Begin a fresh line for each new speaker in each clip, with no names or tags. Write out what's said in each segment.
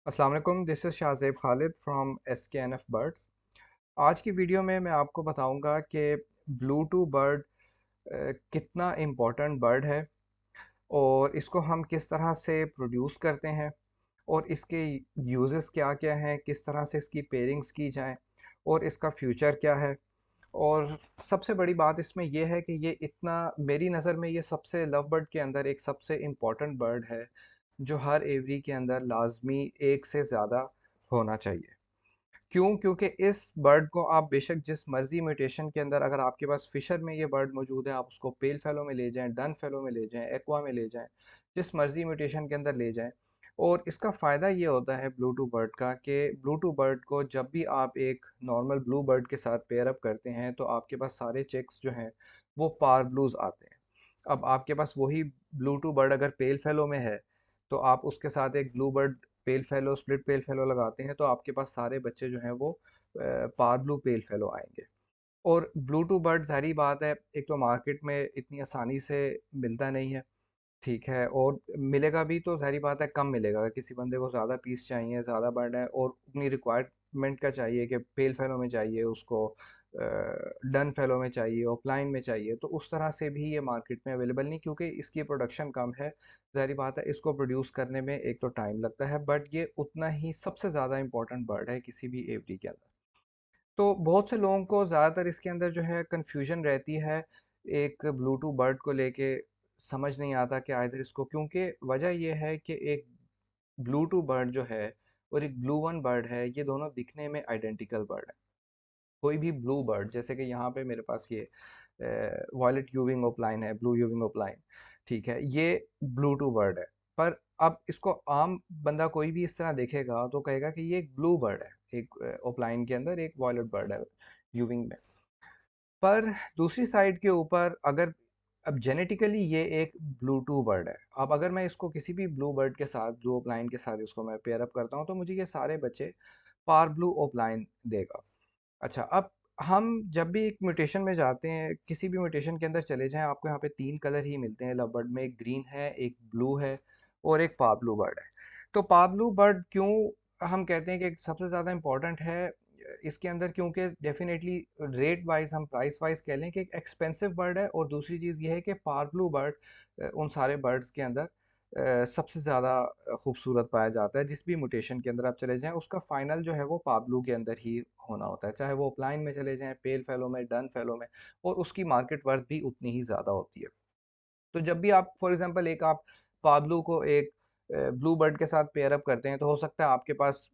अस्सलाम वालेकुम, this is Shahzeb Khalid from SKNF birds. आज की वीडियो में मैं आपको बताऊंगा कि ब्लू टू बर्ड कितना इम्पोर्टेंट बर्ड है और इसको हम किस तरह से प्रोड्यूस करते हैं और इसके यूजेस क्या क्या हैं, किस तरह से इसकी पेयरिंग्स की जाएं और इसका फ्यूचर क्या है। और सबसे बड़ी बात इसमें यह है कि ये इतना, मेरी नज़र में ये सबसे लव बर्ड के अंदर एक सबसे इम्पोर्टेंट बर्ड है जो हर एवरी के अंदर लाजमी एक से ज़्यादा होना चाहिए। क्यों? क्योंकि इस बर्ड को आप बेशक जिस मर्जी म्यूटेशन के अंदर, अगर आपके पास फिशर में ये बर्ड मौजूद है, आप उसको पेल फेलो में ले जाएं, डन फेलो में ले जाएं, एक्वा में ले जाएं, जिस मर्जी म्यूटेशन के अंदर ले जाएं। और इसका फ़ायदा ये होता है ब्लू टू बर्ड का कि ब्लू टू बर्ड को जब भी आप एक नॉर्मल ब्लू बर्ड के साथ पेयर अप करते हैं तो आपके पास सारे चिक्स जो हैं वो पार ब्लूज आते हैं। अब आपके पास वही ब्लू टू बर्ड अगर पेल फेलो में है तो आप उसके साथ एक ब्लू बर्ड पेल फेलो, स्प्लिट पेल फेलो लगाते हैं तो आपके पास सारे बच्चे जो हैं वो पार ब्लू पेल फेलो आएंगे। और ब्लू टू बर्ड ज़ाहिर बात है, एक तो मार्केट में इतनी आसानी से मिलता नहीं है, ठीक है, और मिलेगा भी तो ज़ाहिर बात है कम मिलेगा। अगर किसी बंदे को ज़्यादा पीस चाहिए, ज़्यादा बर्ड है और अपनी रिक्वायरमेंट का चाहिए कि पेल फेलो में चाहिए उसको, डन फेलो में चाहिए, ऑफलाइन में चाहिए, तो उस तरह से भी ये मार्केट में अवेलेबल नहीं, क्योंकि इसकी प्रोडक्शन कम है। ज़ाहिर बात है इसको प्रोड्यूस करने में एक तो टाइम लगता है, बट ये उतना ही सबसे ज़्यादा इंपॉर्टेंट बर्ड है किसी भी एवरी के अंदर। तो बहुत से लोगों को ज़्यादातर इसके अंदर जो है कन्फ्यूजन रहती है एक ब्लू बर्ड को लेके, समझ नहीं आता कि आखिर इसको, क्योंकि वजह यह है कि एक ब्लू बर्ड जो है और एक ब्लू वन बर्ड है, ये दोनों दिखने में आइडेंटिकल बर्ड है। कोई भी ब्लू बर्ड, जैसे कि यहाँ पे मेरे पास ये वॉयलेट यूविंग ओपलाइन है, ब्लू यूविंग ओपलाइन, ठीक है, ये ब्लू बर्ड है। पर अब इसको आम बंदा कोई भी इस तरह देखेगा तो कहेगा कि ये एक ब्लू बर्ड है, एक ओपलाइन के अंदर एक वॉयलेट बर्ड है यूविंग में। पर दूसरी साइड के ऊपर अगर, अब जेनेटिकली ये एक ब्लू बर्ड है, अब अगर मैं इसको किसी भी ब्लू बर्ड के साथ, ब्लू ओपलाइन के साथ इसको मैं पेयर अप करता हूँ तो मुझे ये सारे बच्चे पार ब्लू ओपलाइन देगा। अच्छा, अब हम जब भी एक म्यूटेशन में जाते हैं, किसी भी म्यूटेशन के अंदर चले जाएं, आपको यहाँ पे तीन कलर ही मिलते हैं लव बर्ड में, एक ग्रीन है, एक ब्लू है और एक पाब्लू बर्ड है। तो पाब्लू बर्ड क्यों हम कहते हैं कि सबसे ज़्यादा इंपॉर्टेंट है इसके अंदर, क्योंकि डेफिनेटली रेट वाइज, हम प्राइस वाइज कह लें कि एक एक्सपेंसिव बर्ड है, और दूसरी चीज़ ये है कि पाब्लू बर्ड उन सारे बर्ड्स के अंदर सबसे ज़्यादा खूबसूरत पाया जाता है। जिस भी म्यूटेशन के अंदर आप चले जाएं उसका फाइनल जो है वो पाब्लू के अंदर ही होना होता है, चाहे वो अपलाइन में चले जाएं, पेल फेलो में, डन फेलो में, और उसकी मार्केट वर्थ भी उतनी ही ज़्यादा होती है। तो जब भी आप फॉर एग्जांपल एक आप पाब्लू को एक ब्लू बर्ड के साथ पेयर अप करते हैं तो हो सकता है आपके पास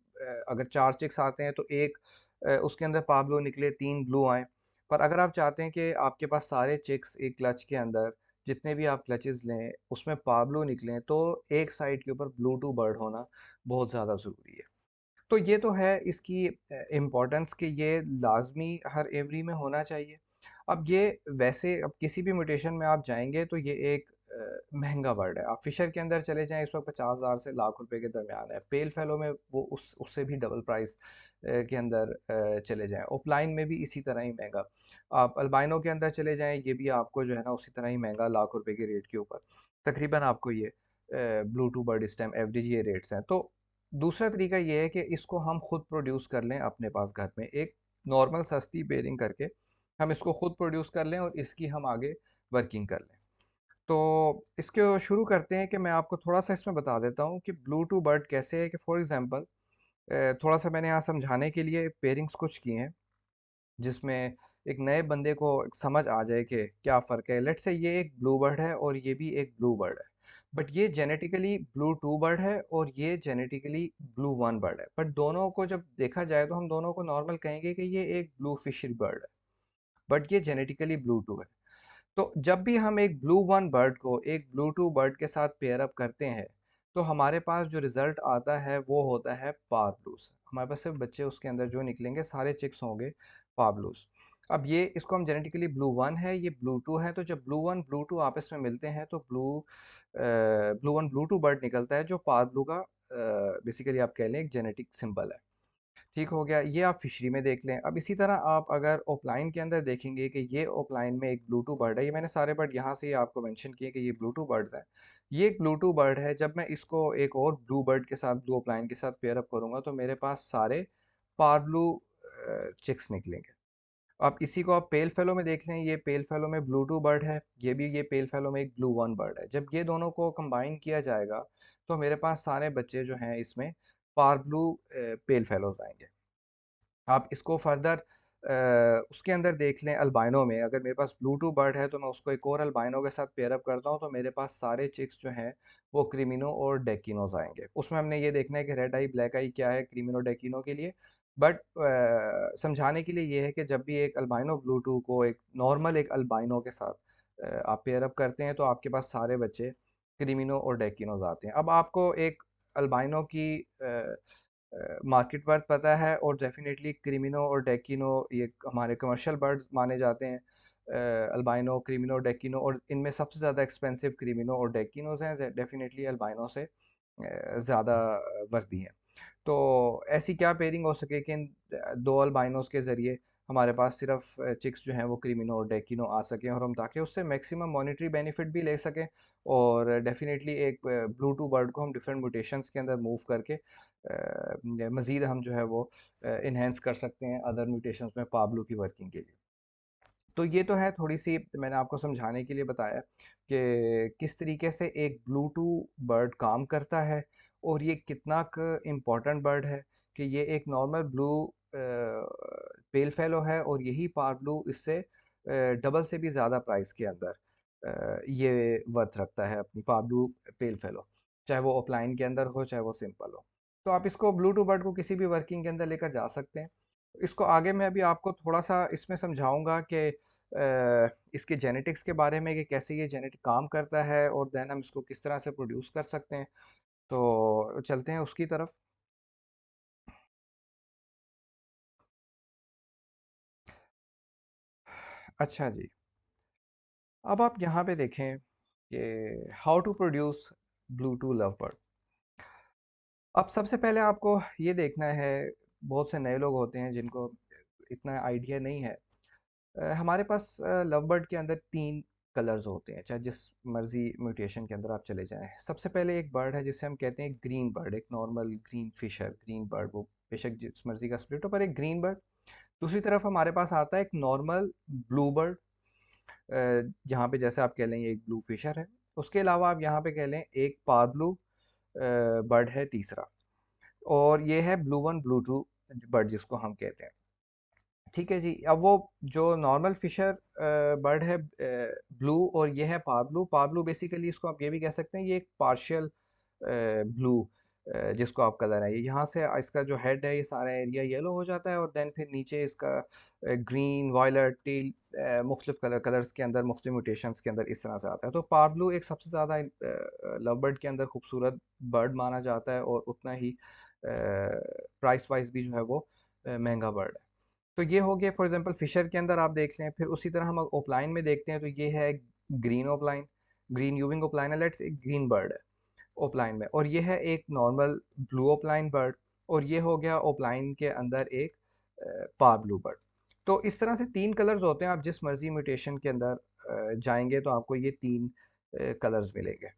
अगर चार चिक्स आते हैं तो एक उसके अंदर पाब्लो निकले, तीन ब्लू आए। पर अगर आप चाहते हैं कि आपके पास सारे चिक्स एक क्लच के अंदर, जितने भी आप क्लचेस लें उसमें पाब्लो निकलें, तो एक साइड के ऊपर ब्लू टू बर्ड होना बहुत ज़्यादा ज़रूरी है। तो ये तो है इसकी इम्पोर्टेंस कि ये लाजमी हर एवरी में होना चाहिए। अब ये वैसे, अब किसी भी म्यूटेशन में आप जाएंगे तो ये एक महंगा वर्ड है। आप फिशर के अंदर चले जाएं, इस वक्त 50,000 से लाख रुपए के दरमियान है। पेल फेलो में वो उससे भी डबल प्राइस के अंदर चले जाएं। ओपलाइन में भी इसी तरह ही महंगा। आप अल्बाइनो के अंदर चले जाएं, ये भी आपको जो है ना उसी तरह ही महंगा, लाख रुपए के रेट के ऊपर तकरीबन आपको ये ब्लू टू बर्ड इस टाइम एवरेज ये रेट्स हैं। तो दूसरा तरीका ये है कि इसको हम खुद प्रोड्यूस कर लें अपने पास घर में, एक नॉर्मल सस्ती बेयरिंग करके हम इसको खुद प्रोड्यूस कर लें और इसकी हम आगे वर्किंग कर लें। तो इसको शुरू करते हैं कि मैं आपको थोड़ा सा इसमें बता देता हूँ कि ब्लू टू बर्ड कैसे है। कि फॉर एग्जांपल थोड़ा सा मैंने यहाँ समझाने के लिए पेयरिंग्स कुछ किए हैं जिसमें एक नए बंदे को एक समझ आ जाए कि क्या फ़र्क है। लेट्स से ये एक ब्लू बर्ड है और ये भी एक ब्लू बर्ड है, बट ये जेनेटिकली ब्लू टू बर्ड है और ये जेनेटिकली ब्लू वन बर्ड है। बट दोनों को जब देखा जाए तो हम दोनों को नॉर्मल कहेंगे कि ये एक ब्लू फिशर बर्ड है, बट ये जेनेटिकली ब्लू टू है। तो जब भी हम एक ब्लू वन बर्ड को एक ब्लू टू बर्ड के साथ पेयर अप करते हैं तो हमारे पास जो रिज़ल्ट आता है वो होता है पाब्लूस। हमारे पास सिर्फ बच्चे उसके अंदर जो निकलेंगे सारे चिक्स होंगे पाब्लूस। अब ये, इसको हम जेनेटिकली ब्लू वन है, ये ब्लू टू है, तो जब ब्लू वन ब्लू टू आपस में मिलते हैं तो blue one blue two bird निकलता है जो पाब्लू का बेसिकली आप कह लें एक जेनेटिक सिंबल है। ठीक हो गया, ये आप फिशरी में देख लें। अब इसी तरह आप अगर ओपलाइन के अंदर देखेंगे कि ये ओपलाइन में एक ब्लू टू बर्ड है, ये मैंने सारे बर्ड यहाँ से ही आपको मेंशन किए कि ये ब्लू टू बर्ड्स हैं। ये एक ब्लू बर्ड है। जब मैं इसको एक और ब्लू बर्ड के साथ, ब्लू अपलाइन के साथ पेयर अप करूँगा तो मेरे पास सारे पारब्लू चिक्स निकलेंगे। अब इसी को आप पेल फेलो में देख लें, ये पेल फेलो में ब्लू टू बर्ड है, ये पेल फेलो में एक ब्लू वन बर्ड है। जब ये दोनों को कंबाइन किया जाएगा तो मेरे पास सारे बच्चे जो हैं इसमें पार ब्लू पेल फेलोज आएंगे। आप इसको फर्दर उसके अंदर देख लें, अल्बाइनो में अगर मेरे पास ब्लू टू बर्ड है तो मैं उसको एक और अल्बाइनो के साथ पेयर अप करता हूँ तो मेरे पास सारे चिक्स जो हैं वो क्रिमिनो और डेकिनोज आएंगे। उसमें हमने ये देखना है कि रेड आई ब्लैक आई क्या है क्रिमिनो डेकिनो के लिए। बट समझाने के लिए ये है कि जब भी एक अल्बाइनो ब्लू टू को एक नॉर्मल एक अल्बाइनो के साथ आप पेयर अप करते हैं तो आपके पास सारे बच्चे क्रिमिनो और डेकिनोज आते हैं। अब आपको एक अल्बाइनो की मार्केट वर्थ पता है, और डेफिनेटली क्रिमिनो और डेकिनो ये हमारे कमर्शियल बर्ड्स माने जाते हैं। अल्बाइनो, क्रिमिनो, डेकिनो, और इनमें सबसे ज़्यादा एक्सपेंसिव क्रिमिनो और डेकिनोज हैं। डेफिनेटली अल्बाइनो से ज़्यादा वर्दी हैं। तो ऐसी क्या पेयरिंग हो सके कि इन दो अल्बाइनोज के ज़रिए हमारे पास सिर्फ चिक्स जो हैं वो क्रिमिनो और डेकिनो आ सकें, और हम ताकि उससे मैक्सिमम मॉनेटरी बेनिफिट भी ले सकें, और डेफिनेटली एक ब्लू टू बर्ड को हम डिफरेंट म्यूटेशंस के अंदर मूव करके मज़ीद हम जो है वो इन्हेंस कर सकते हैं अदर म्यूटेशंस में पाब्लो की वर्किंग के लिए। तो ये तो है थोड़ी सी मैंने आपको समझाने के लिए बताया कि किस तरीके से एक ब्लू टू बर्ड काम करता है, और ये कितना इम्पोर्टेंट बर्ड है कि ये एक नॉर्मल ब्लू पेल फेलो है, और यही पार ब्लू इससे डबल से भी ज़्यादा प्राइस के अंदर ये वर्थ रखता है अपनी पार ब्लू पेल फेलो, चाहे वो ऑफलाइन के अंदर हो चाहे वो सिंपल हो। तो आप इसको ब्लू टू बर्ड को किसी भी वर्किंग के अंदर लेकर जा सकते हैं। इसको आगे मैं अभी आपको थोड़ा सा इसमें समझाऊंगा कि इसके जेनेटिक्स के बारे में कि कैसे ये जेनेटिक काम करता है, और देन हम इसको किस तरह से प्रोड्यूस कर सकते हैं। तो चलते हैं उसकी तरफ। अच्छा जी, अब आप यहाँ पे देखें कि how to produce blue two love bird. अब सबसे पहले आपको ये देखना है, बहुत से नए लोग होते हैं जिनको इतना आइडिया नहीं है। हमारे पास लव बर्ड के अंदर तीन कलर्स होते हैं, चाहे जिस मर्जी म्यूटेशन के अंदर आप चले जाएं। सबसे पहले एक बर्ड है जिसे हम कहते हैं ग्रीन बर्ड, एक normal green fisher green bird, वो बेशक जिस मर्जी का स्प्लिट हो पर एक ग्रीन बर्ड। दूसरी तरफ हमारे पास आता है एक नॉर्मल ब्लू बर्ड, यहाँ पे जैसे आप कह लें ये एक ब्लू फिशर है। उसके अलावा आप यहाँ पे कह लें एक पार बर्ड है तीसरा, और ये है blue one blue two bird जिसको हम कहते हैं। ठीक है जी। अब वो जो नॉर्मल फिशर बर्ड है ब्लू, और ये है पाब्लू। पाब्लू बेसिकली इसको आप ये भी कह सकते हैं ये एक पार्शियल ब्लू जिसको आप कलर है, ये यहाँ से इसका जो हेड है ये सारा एरिया येलो हो जाता है, और देन फिर नीचे इसका ग्रीन वायलट टील मुख्तलिफ कलर्स के अंदर मुख्तलिफ म्यूटेशंस के अंदर इस तरह से आता है। तो पाब्लू एक सबसे ज़्यादा लव बर्ड के अंदर खूबसूरत बर्ड माना जाता है, और उतना ही प्राइस वाइज भी जो है वो महंगा बर्ड है। तो ये हो गया फॉर एग्जांपल फिशर के अंदर आप देख लें। फिर उसी तरह हम ओपलाइन में देखते हैं तो ये है ग्रीन ओपलाइन, ग्रीन यूविंग ओपलाइन है, लेट्स एक ग्रीन बर्ड है ओपलाइन में, और ये है एक नॉर्मल ब्लू ओपलाइन बर्ड, और ये हो गया ओपलाइन के अंदर एक पार ब्लू बर्ड। तो इस तरह से तीन कलर्स होते हैं, आप जिस मर्जी म्यूटेशन के अंदर जाएंगे तो आपको ये तीन कलर्स मिलेंगे।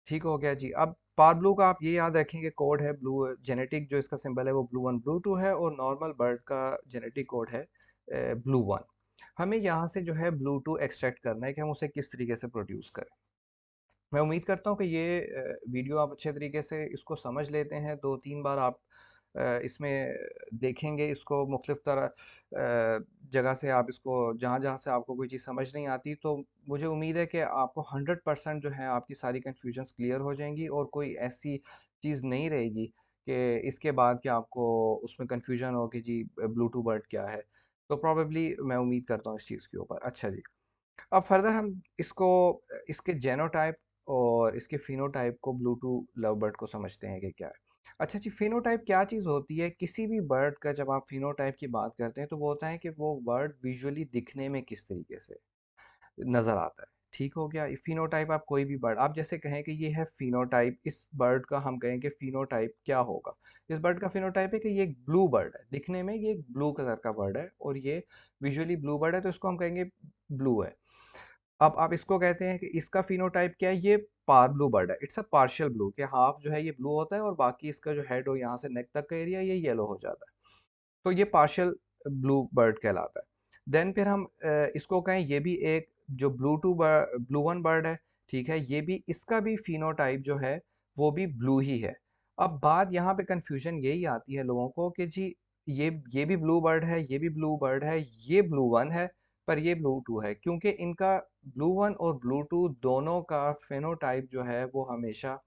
ठीक हो गया जी। अब पार ब्लू का आप ये याद रखेंगे कोड है ब्लू, जेनेटिक जो इसका सिंबल है वो ब्लू वन ब्लू टू है, और नॉर्मल बर्ड का जेनेटिक कोड है ब्लू वन। हमें यहाँ से जो है ब्लू टू एक्सट्रैक्ट करना है कि हम उसे किस तरीके से प्रोड्यूस करें। मैं उम्मीद करता हूँ कि ये वीडियो आप अच्छे तरीके से इसको समझ लेते हैं। दो तीन बार आप इसमें देखेंगे इसको, मुख्तलिफ तरह जगह से आप इसको, जहाँ जहाँ से आपको कोई चीज़ समझ नहीं आती, तो मुझे उम्मीद है कि आपको 100% जो है आपकी सारी कन्फ्यूजन्स क्लियर हो जाएंगी, और कोई ऐसी चीज़ नहीं रहेगी कि इसके बाद कि आपको उसमें कन्फ्यूजन हो कि जी ब्लू बर्ड क्या है। तो प्रॉबेबली मैं उम्मीद करता हूँ इस चीज़ के ऊपर। अच्छा जी, अब फर्दर हम इसको, इसके जेनोटाइप और इसके फिनोटाइप को ब्लू टू लव बर्ड को समझते हैं कि क्या है। अच्छा जी, फिनोटाइप क्या चीज़ होती है? किसी भी बर्ड का जब आप फिनोटाइप की बात करते हैं तो वो होता है कि वो बर्ड विजुअली दिखने में किस तरीके से नज़र आता है। ठीक हो गया। फिनोटाइप आप कोई भी बर्ड, आप जैसे कहें कि ये है फिनोटाइप इस बर्ड का, हम कहें कि फिनोटाइप क्या होगा। इस बर्ड का फिनोटाइप है कि ये एक ब्लू बर्ड है, दिखने में ये एक ब्लू कलर का बर्ड है, और ये विजुअली ब्लू बर्ड है, तो इसको हम कहेंगे ब्लू है। अब आप इसको कहते हैं कि इसका फिनोटाइप क्या है, ये पार ब्लू बर्ड है, इट्स अ पार्शियल ब्लू, कि हाफ जो है ये ब्लू होता है और बाकी इसका जो हेड हो यहाँ से नेक तक का एरिया ये येलो हो जाता है, तो ये पार्शियल ब्लू बर्ड कहलाता है। देन फिर हम इसको कहें ये भी एक जो ब्लू वन बर्ड है, ठीक है, ये भी इसका भी फिनोटाइप जो है वो भी ब्लू ही है। अब बात यहाँ पे कंफ्यूजन यही आती है लोगों को कि जी ये भी ब्लू बर्ड है, ये भी ब्लू बर्ड है, ये ब्लू वन है पर ये ब्लू टू है, क्योंकि इनका ब्लू वन और ब्लू टू दोनों का फेनोटाइप जो है वो हमेशा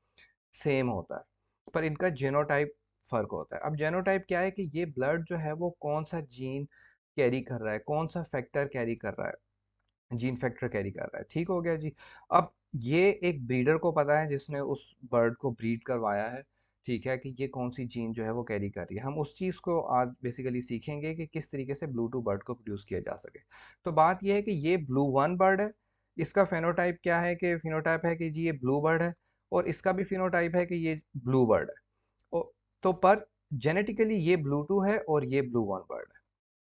सेम होता है, पर इनका जेनोटाइप फर्क होता है। अब जेनोटाइप क्या है कि ये ब्लड जो है वो कौन सा जीन कैरी कर रहा है, कौन सा फैक्टर कैरी कर रहा है, जीन फैक्टर कैरी कर रहा है, ठीक हो गया जी। अब ये एक ब्रीडर को पता है जिसने उस बर्ड को ब्रीड करवाया है, ठीक है, कि ये कौन सी जीन जो है वो कैरी कर रही है। हम उस चीज़ को आज बेसिकली सीखेंगे कि किस तरीके से ब्लू टू बर्ड को प्रोड्यूस किया जा सके। तो बात ये है कि ये ब्लू वन बर्ड है, इसका फेनोटाइप क्या है कि फिनोटाइप है कि जी ये ब्लू बर्ड है, और इसका भी फिनोटाइप है कि ये ब्लू बर्ड है। तो पर जेनेटिकली ये ब्लू टू है और ये ब्लू वन बर्ड है।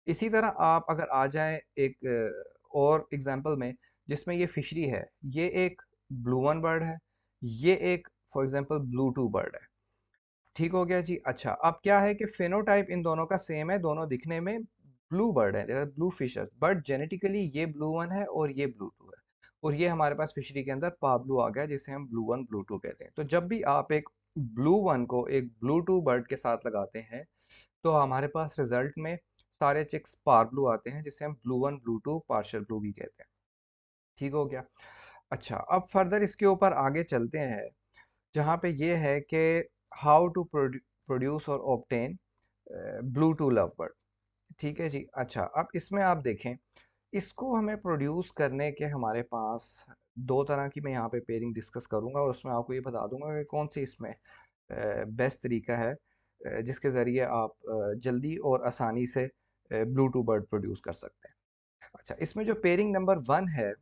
इसी तरह आप अगर आ जाएं एक और एग्जांपल में जिसमें ये फिशरी है, ये एक ब्लू वन बर्ड है, ये एक for example blue two bird है, ठीक हो गया जी। अच्छा, अब क्या है कि फेनोटाइप इन दोनों का सेम है, दोनों दिखने में ब्लू बर्ड है, ब्लू फिशर, बट जेनेटिकली ये ब्लू वन है और ये ब्लू टू है, और ये हमारे पास फिशरी के अंदर पाब्लू आ गया जिसे हम ब्लू वन ब्लू टू कहते हैं। तो जब भी आप एक ब्लू वन को एक ब्लू टू बर्ड के साथ लगाते हैं तो हमारे पास रिजल्ट में सारे चिक्स पार ब्लू आते हैं, जिसे हम blue one blue two partial blue भी कहते हैं, ठीक हो गया। अच्छा, अब फर्दर इसके ऊपर आगे चलते हैं जहाँ पे ये है कि हाउ टू प्रोड्यूस और obtain blue two love bird, ठीक है जी। अच्छा, अब इसमें आप देखें, इसको हमें प्रोड्यूस करने के हमारे पास दो तरह की मैं यहाँ पे पेयरिंग डिस्कस करूँगा, और उसमें आपको ये बता दूंगा कि कौन सी इसमें बेस्ट तरीका है जिसके ज़रिए आप जल्दी और आसानी से ब्लू टू बर्ड प्रोड्यूस कर सकते हैं। अच्छा, इसमें जो पेयरिंग नंबर वन है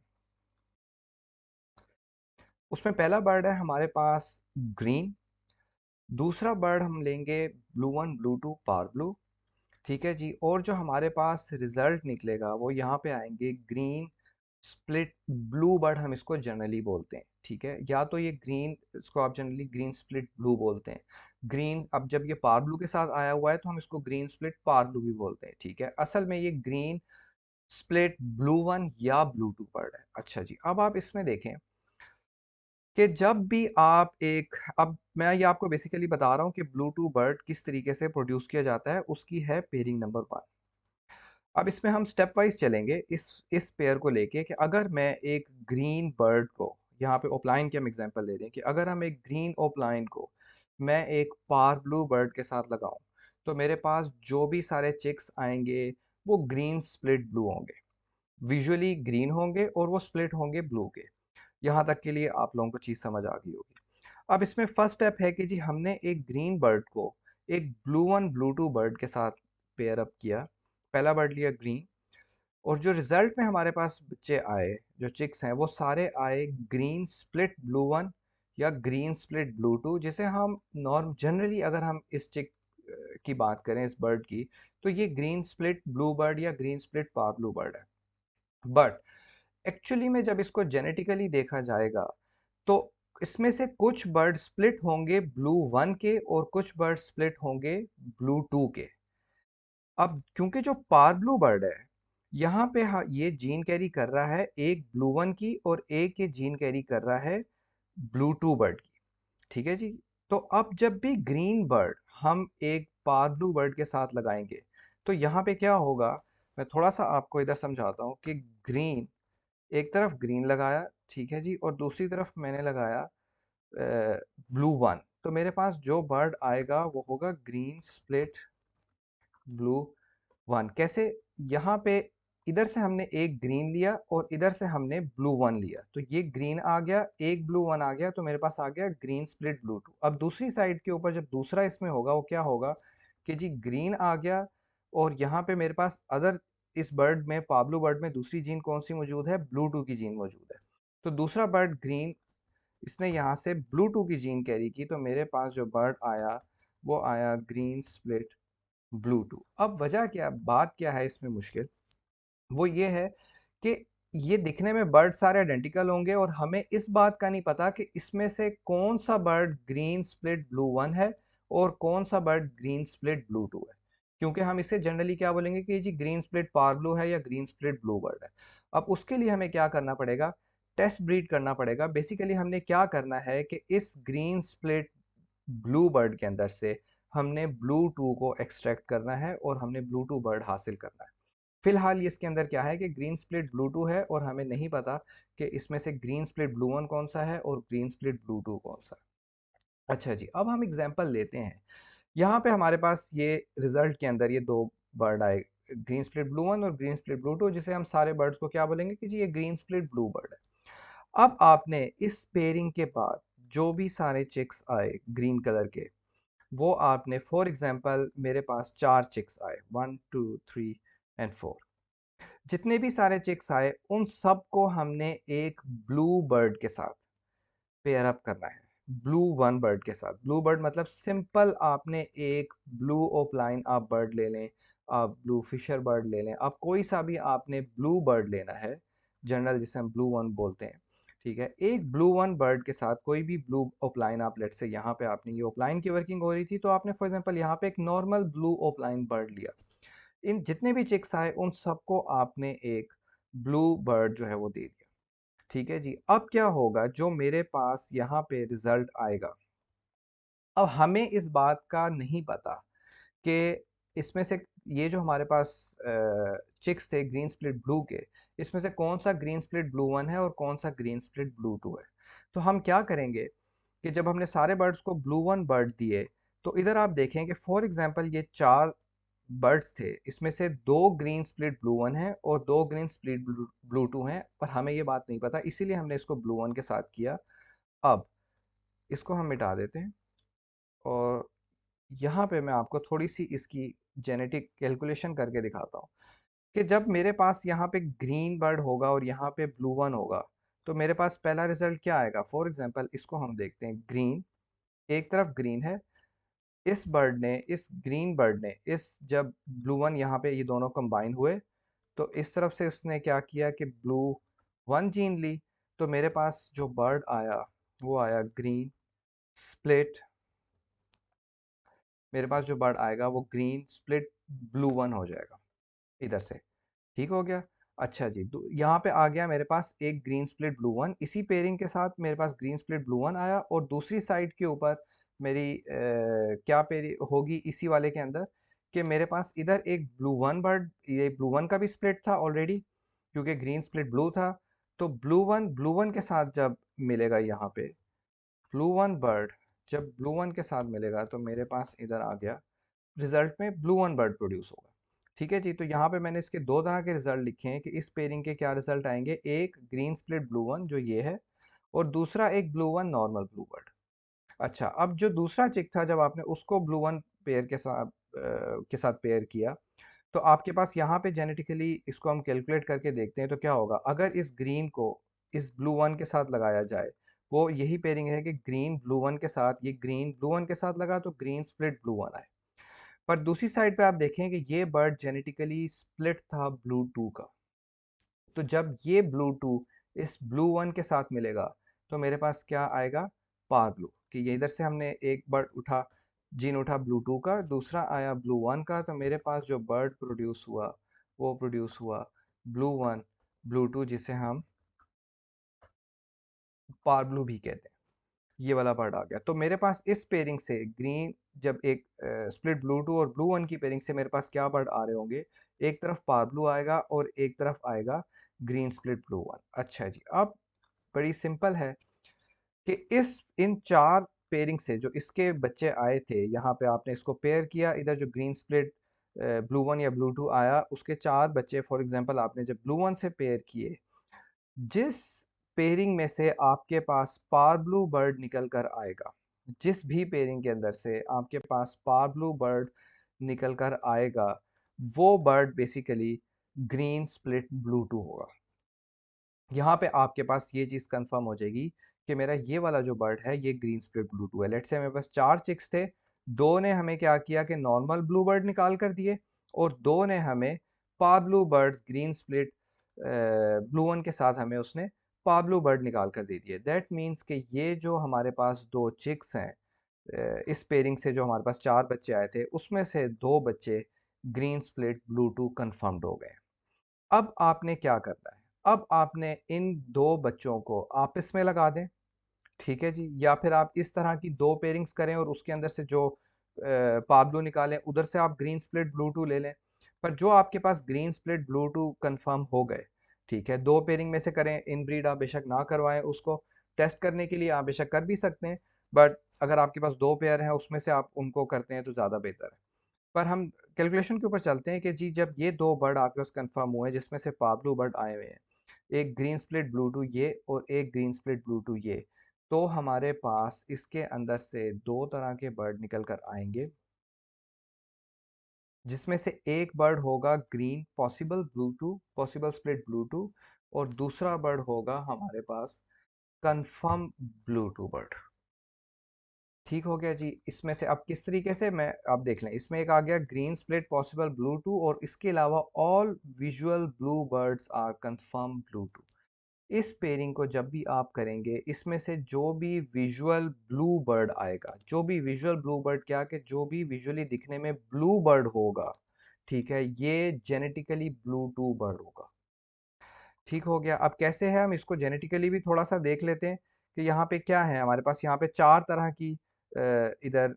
उसमें पहला बर्ड है हमारे पास ग्रीन, दूसरा बर्ड हम लेंगे blue one blue two parblue, ठीक है जी। और जो हमारे पास रिजल्ट निकलेगा वो यहाँ पे आएंगे ग्रीन स्प्लिट ब्लू बर्ड, हम इसको जनरली बोलते हैं, ठीक है, या तो ये ग्रीन, इसको आप जनरली ग्रीन स्प्लिट ब्लू बोलते हैं। ग्रीन, अब जब ये पार ब्लू के साथ आया हुआ है तो हम इसको ग्रीन स्प्लिट पार ब्लू भी बोलते हैं, ठीक है। असल में ये ग्रीन स्प्लिट ब्लू वन या ब्लू टू बर्ड है। अच्छा जी, अब आप इसमें देखें कि जब भी आप एक, अब मैं ये आपको बेसिकली बता रहा हूँ कि ब्लू टू बर्ड किस तरीके से प्रोड्यूस किया जाता है, उसकी है पेयरिंग नंबर वन। अब इसमें हम स्टेप वाइज चलेंगे इस पेयर को लेके कि अगर मैं एक ग्रीन बर्ड को, यहाँ पे ओपलाइन की हम एग्जांपल ले रहे हैं कि अगर हम एक ग्रीन ओपलाइन को मैं एक पार ब्लू बर्ड के साथ लगाऊं तो मेरे पास जो भी सारे चिक्स आएंगे वो ग्रीन स्प्लिट ब्लू होंगे, विजुअली ग्रीन होंगे और वो स्प्लिट होंगे ब्लू के। यहाँ तक के लिए आप लोगों को चीज़ समझ आ गई होगी। अब इसमें फर्स्ट स्टेप है कि जी हमने एक ग्रीन बर्ड को एक blue one blue two bird के साथ पेयर अप किया, पहला बर्ड लिया ग्रीन, और जो रिजल्ट में हमारे पास बच्चे आए, जो चिक्स हैं वो सारे आए ग्रीन स्प्लिट ब्लू वन या ग्रीन स्प्लिट ब्लू टू, जिसे हम नॉर्म जनरली अगर हम इस चिक की बात करें इस बर्ड की, तो ये ग्रीन स्प्लिट ब्लू बर्ड या ग्रीन स्प्लिट पार ब्लू बर्ड है। बट एक्चुअली में जब इसको जेनेटिकली देखा जाएगा तो इसमें से कुछ बर्ड स्प्लिट होंगे ब्लू वन के और कुछ बर्ड स्प्लिट होंगे ब्लू टू के। अब क्योंकि जो पार ब्लू बर्ड है यहाँ पे ये जीन कैरी कर रहा है एक ब्लू वन की और एक ये जीन कैरी कर रहा है ब्लू टू बर्ड की, ठीक है जी। तो अब जब भी ग्रीन बर्ड हम एक पार ब्लू बर्ड के साथ लगाएंगे तो यहाँ पे क्या होगा, मैं थोड़ा सा आपको इधर समझाता हूँ कि ग्रीन, एक तरफ ग्रीन लगाया, ठीक है जी, और दूसरी तरफ मैंने लगाया ब्लू वन, तो मेरे पास जो बर्ड आएगा वो होगा ग्रीन स्प्लिट ब्लू वन। कैसे, यहाँ पे इधर से हमने एक ग्रीन लिया और इधर से हमने ब्लू वन लिया, तो ये ग्रीन आ गया, एक ब्लू वन आ गया, तो मेरे पास आ गया ग्रीन स्प्लिट ब्लू टू। अब दूसरी साइड के ऊपर जब दूसरा इसमें होगा वो क्या होगा कि जी ग्रीन आ गया, और यहाँ पे मेरे पास अदर इस बर्ड में पाब्लो बर्ड में दूसरी जीन कौन सी मौजूद है, ब्लू टू की जीन मौजूद है। तो दूसरा बर्ड ग्रीन, इसने यहाँ से ब्लू टू की जीन कैरी की, तो मेरे पास जो बर्ड आया वो आया ग्रीन स्प्लिट ब्लू टू। अब वजह क्या, बात क्या है इसमें मुश्किल, वो ये है कि ये दिखने में बर्ड सारे आइडेंटिकल होंगे और हमें इस बात का नहीं पता कि इसमें से कौन सा bird green split blue one है और कौन सा bird green split blue two है, क्योंकि हम इसे जनरली क्या बोलेंगे कि जी ग्रीन स्प्लिट पार ब्लू है या ग्रीन स्प्लिट ब्लू बर्ड है। अब उसके लिए हमें क्या करना पड़ेगा, टेस्ट ब्रीड करना पड़ेगा। बेसिकली हमने क्या करना है कि इस ग्रीन स्प्लिट ब्लू बर्ड के अंदर से हमने ब्लू टू को एक्सट्रैक्ट करना है और हमने ब्लू टू बर्ड हासिल करना है। फिलहाल ये इसके अंदर क्या है कि ग्रीन स्प्लिट ब्लू टू है और हमें नहीं पता कि इसमें से ग्रीन स्प्लिट ब्लू वन कौन सा है और ग्रीन स्प्लिट ब्लू टू कौन सा है। अच्छा जी, अब हम एग्जांपल लेते हैं। यहाँ पे हमारे पास ये रिजल्ट के अंदर ये दो बर्ड आए, ग्रीन स्प्लिट ब्लू वन और ग्रीन स्प्लिट ब्लू टू, जिसे हम सारे बर्ड्स को क्या बोलेंगे कि जी ये ग्रीन स्प्लिट ब्लू बर्ड है। अब आपने इस पेयरिंग के बाद जो भी सारे चिक्स आए ग्रीन कलर के, वो आपने फॉर एग्जांपल मेरे पास 4 चिक्स आए, 1 2 3 एंड 4। जितने भी सारे चिक्स आए उन सबको हमने एक ब्लू बर्ड के साथ पेयर अप करना है, ब्लू वन बर्ड के साथ। ब्लू बर्ड मतलब सिंपल आपने एक ब्लू ओपलाइन आप बर्ड ले लें, आप ब्लू फिशर बर्ड ले लें, आप कोई सा भी आपने ब्लू बर्ड लेना है, जनरल जिसे हम ब्लू वन बोलते हैं। ठीक है, एक ब्लू वन बर्ड के साथ कोई भी ब्लू ओपलाइन आप, लेट से यहाँ पे आपने ये ओपलाइन की वर्किंग हो रही थी तो आपने फॉर एग्जांपल यहाँ पे एक नॉर्मल ब्लू ओपलाइन बर्ड लिया। इन जितने भी चिक्स आए उन सबको आपने एक ब्लू बर्ड जो है वो दे दिया। ठीक है जी, अब क्या होगा, जो मेरे पास यहाँ पे रिजल्ट आएगा, अब हमें इस बात का नहीं पता कि इसमें से ये जो हमारे पास चिक्स थे ग्रीन स्प्लिट ब्लू के, इसमें से कौन सा ग्रीन स्प्लिट ब्लू वन है और कौन सा ग्रीन स्प्लिट ब्लू टू है। तो हम क्या करेंगे कि जब हमने सारे बर्ड्स को ब्लू वन बर्ड दिए, तो इधर आप देखें कि फॉर एग्जांपल ये 4 बर्ड्स थे, इसमें से 2 ग्रीन स्प्लिट ब्लू वन है और 2 ग्रीन स्प्लिट ब्लू टू हैं, पर हमें ये बात नहीं पता, इसीलिए हमने इसको ब्लू वन के साथ किया। अब इसको हम मिटा देते हैं और यहाँ पे मैं आपको थोड़ी सी इसकी जेनेटिक कैलकुलेशन करके दिखाता हूँ कि जब मेरे पास यहाँ पे ग्रीन बर्ड होगा और यहाँ पे ब्लू वन होगा, तो मेरे पास पहला रिजल्ट क्या आएगा। फॉर एग्जांपल इसको हम देखते हैं, ग्रीन, एक तरफ ग्रीन है, इस ग्रीन बर्ड ने इस जब ब्लू वन यहाँ पे ये दोनों कंबाइन हुए, तो इस तरफ से उसने क्या किया कि ब्लू वन जीन ली, तो मेरे पास जो बर्ड आया वो आया ग्रीन स्प्लिट, मेरे पास जो बर्ड आएगा वो ग्रीन स्प्लिट ब्लू वन हो जाएगा इधर से। ठीक हो गया। अच्छा जी, यहाँ पे आ गया मेरे पास एक ग्रीन स्प्लिट ब्लू वन, इसी पेयरिंग के साथ मेरे पास ग्रीन स्प्लिट ब्लू वन आया और दूसरी साइड के ऊपर मेरी क्या पेरी होगी इसी वाले के अंदर कि मेरे पास इधर एक ब्लू वन बर्ड, ये ब्लू वन का भी स्प्लिट था ऑलरेडी क्योंकि ग्रीन स्प्लिट ब्लू था। तो ब्लू वन के साथ जब मिलेगा यहाँ पे ब्लू वन बर्ड, जब ब्लू वन के साथ मिलेगा तो मेरे पास इधर आ गया रिजल्ट में ब्लू वन बर्ड प्रोड्यूस होगा। ठीक है जी, तो यहाँ पे मैंने इसके दो तरह के रिजल्ट लिखे हैं कि इस पेयरिंग के क्या रिजल्ट आएंगे, एक ग्रीन स्प्लिट ब्लू वन जो ये है और दूसरा एक blue one normal blue bird. अच्छा, अब जो दूसरा चिक था जब आपने उसको ब्लू वन पेयर के साथ पेयर किया, तो आपके पास यहाँ पे जेनेटिकली इसको हम कैलकुलेट करके देखते हैं तो क्या होगा, अगर इस ग्रीन को इस ब्लू वन के साथ लगाया जाए, वो यही पेयरिंग है कि ग्रीन ब्लू वन के साथ, ये ग्रीन ब्लू वन के साथ लगा तो ग्रीन स्प्लिट ब्लू वन आए। पर दूसरी साइड पे आप देखें कि ये बर्ड जेनेटिकली स्प्लिट था ब्लू टू का, तो जब ये ब्लू टू इस ब्लू वन के साथ मिलेगा तो मेरे पास क्या आएगा, पार ब्लू, कि ये इधर से हमने एक बर्ड उठा, जीन उठा ब्लू टू का, दूसरा आया ब्लू वन का, तो मेरे पास जो बर्ड प्रोड्यूस हुआ वो प्रोड्यूस हुआ ब्लू वन ब्लू टू, जिसे हम पार ब्लू भी कहते हैं। ये वाला बर्ड आ गया, तो मेरे पास इस पेयरिंग से ग्रीन, जब एक स्प्लिट ब्लू टू और ब्लू वन की पेयरिंग से मेरे पास क्या बर्ड आ रहे होंगे, एक तरफ पार ब्लू आएगा और एक तरफ आएगा ग्रीन स्प्लिट ब्लू वन। अच्छा जी, अब बड़ी सिंपल है कि इस इन 4 पेयरिंग से जो इसके बच्चे आए थे, यहाँ पे आपने इसको पेयर किया, इधर जो ग्रीन स्प्लिट ब्लू वन या ब्लू टू आया उसके 4 बच्चे फॉर एग्जांपल आपने जब ब्लू वन से पेयर किए, जिस पेयरिंग में से आपके पास पार ब्लू बर्ड निकल कर आएगा, जिस भी पेयरिंग के अंदर से आपके पास पार ब्लू बर्ड निकल कर आएगा, वो bird basically green split blue two होगा। यहाँ पे आपके पास ये चीज़ कंफर्म हो जाएगी कि मेरा ये वाला जो बर्ड है ये ग्रीन स्प्लिट ब्लू टू है। लेट्स से मेरे पास 4 चिक्स थे, दो ने हमें क्या किया कि नॉर्मल ब्लू बर्ड निकाल कर दिए और दो ने हमें पार blue bird green split blue one के साथ हमें उसने पाब्लो बर्ड निकाल कर दे दिया। दैट मीन्स कि ये जो हमारे पास दो चिक्स हैं, इस पेयरिंग से जो हमारे पास चार बच्चे आए थे उसमें से दो बच्चे green split blue two confirmed हो गए। अब आपने क्या करना है, अब आपने इन दो बच्चों को आपस में लगा दें, ठीक है जी, या फिर आप इस तरह की दो पेयरिंग्स करें और उसके अंदर से जो पाब्लो निकालें उधर से आप ग्रीन स्प्लिट ब्लू टू ले लें। पर जो आपके पास green split blue two confirm हो गए, ठीक है, दो पेयरिंग में से करें, इन ब्रीड आप बेशक ना करवाएं, उसको टेस्ट करने के लिए आप बेशक कर भी सकते हैं, बट अगर आपके पास दो पेयर हैं उसमें से आप उनको करते हैं तो ज़्यादा बेहतर है। पर हम कैलकुलेशन के ऊपर चलते हैं कि जी जब ये दो बर्ड आपके पास कंफर्म हुए जिसमें से पाब्लो बर्ड आए हुए हैं, एक ग्रीन स्प्लिट ब्लू टू ये और एक ग्रीन स्प्लिट ब्लू टू ये, तो हमारे पास इसके अंदर से दो तरह के बर्ड निकल कर आएंगे, जिसमें से एक बर्ड होगा green possible blue two, possible split blue two, और दूसरा बर्ड होगा हमारे पास कंफर्म ब्लू टू बर्ड। ठीक हो गया जी। इसमें से अब किस तरीके से मैं आप देख लें, इसमें एक आ गया green split possible blue two, और इसके अलावा all visual blue birds are confirm blue two. इस पेयरिंग को जब भी आप करेंगे, इसमें से जो भी विजुअल ब्लू बर्ड आएगा, जो भी विजुअल ब्लू बर्ड, क्या कि जो भी विजुअली दिखने में ब्लू बर्ड होगा, ठीक है, ये जेनेटिकली ब्लू टू बर्ड होगा। ठीक हो गया। अब कैसे है, हम इसको जेनेटिकली भी थोड़ा सा देख लेते हैं कि यहाँ पे क्या है हमारे पास। यहाँ पे चार तरह की इधर